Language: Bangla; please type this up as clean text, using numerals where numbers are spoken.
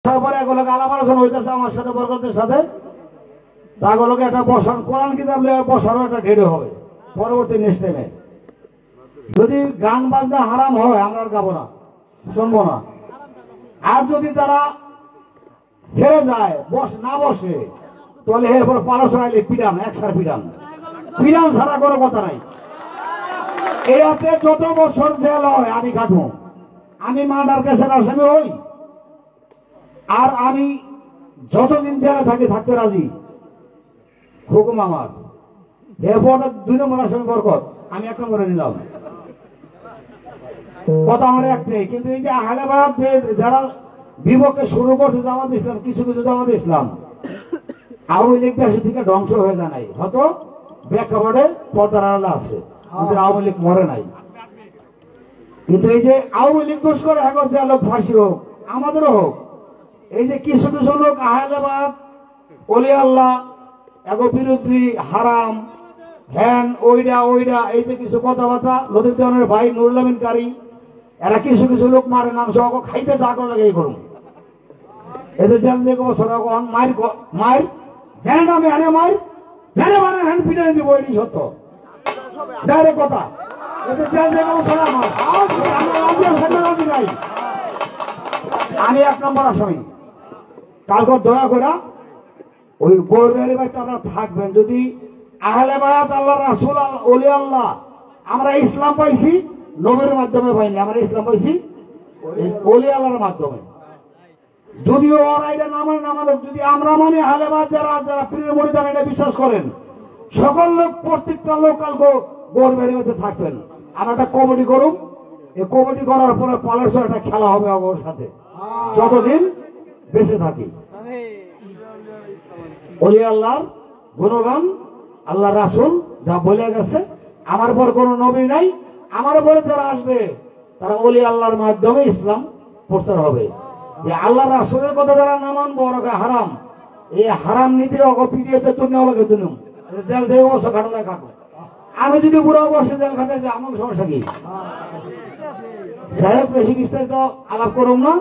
তারপরে এগুলোকে আলাপ আলোচনা হইতেছে আমার সাথে বরকতের সাথে, তাগুলোকে একটা বসান কোরআন কিতাব বসারও একটা ঢেড়ে হবে পরবর্তী নেক্সট টাইমে। যদি গান বাজনা হারাম হয় আমরা আর গাবো না, শুনবো না। আর যদি তারা হেরে যায়, না বসে, তাহলে এরপর পালসাইলে পিটান, একসার পিটান, পিটান ছাড়া কোনো কথা নাই। এতে যত বছর জেল হয় আমি কাটবো, আমি মার্ডার কেসের আসামি হই, আর আমি যতদিন জেলে থাকি থাকতে রাজি, হুকুম আমার। এরপর 2 নম্বর আসামি বরকত, আমি 1 নম্বরে নিলাম, কথা আমার একটাই। কিন্তু এই যে আহলেবাদ যে যারা বিপক্ষে শুরু করছে জামাত ইসলাম, কিছু কিছু জামাত ইসলাম আওয়ামী লীগ দেশে থেকে ধ্বংস হয়ে যায় নাই, হয়তো প্রেক্ষাপটে পর্দার আড়ালে আছে, কিন্তু আওয়ামী লীগ মরে নাই। কিন্তু এই যে আওয়ামী লীগ দোষ করে এখন যে লোক ফাঁসি হোক, আমাদেরও হোক। এই যে কিছু কিছু লোক আহলেবাদ, ওলি আল্লাহ, এগো বিরোধী, হারাম, হ্যান ওইটা এই যে কিছু কথাবার্তা, লতিফুদ্দিনের ভাই নুরুল আমিন কারি, এরা কিছু কিছু লোক মারে নাম সহ খাইতে যা করে লাগে এই করুন। এদের জেল দিয়ে বছর মায়ের মায়ের জেনে নামে হানে মায়ের জেনে মানে হ্যান্ড পিটাই দিব, এটি সত্য ডাইরেক্ট কথা। এদের জেল দিয়ে বছর আমার রাজি নাই। আমি 1 নম্বর আসামি। কালকে দয়া করে ওই গৌরবের বাড়িতে আপনারা থাকবেন। যদি আহলেবাদ, আল্লাহ রাসূল, ওলি আল্লাহ, আমরা ইসলাম পাইছি নবীর মাধ্যমে পাইনি, আমরা ইসলাম পাইছি ওলি আল্লাহর মাধ্যমে। যদিও ওরা এটা না মানে না মানে, যদি আমরা মানে আহলেবাদ যারা যারা পীরের মুরিদান এটা বিশ্বাস করেন, সকল লোক প্রত্যেকটা লোক কালকে গৌরবের মধ্যে থাকবেন। আমরা একটা কমিটি করুন, এই কমিটি করার পরে পালার একটা খেলা হবে ওর সাথে যতদিন বেঁচে থাকি। ওলি আল্লাহর গুণগান আল্লাহ রাসূল যা বলে গেছে, আমার পর কোন নবী নাই, আমার পরে যারা আসবে তারা ওলি আল্লাহর মাধ্যমে ইসলাম প্রচার হবে। যে আল্লাহ রাসূলের কথা যারা না মানবো ওরা হারাম, এই হারাম নীতি পিটিয়েছে তুলনাকে তুলুম, জেল থেকে বছর ঘাটলে কাটবো। আমি যদি বুড়া বসে জেল খাটে আমার সমস্যা কি? যাই হোক, বেশি বিস্তারিত আলাপ করুন না।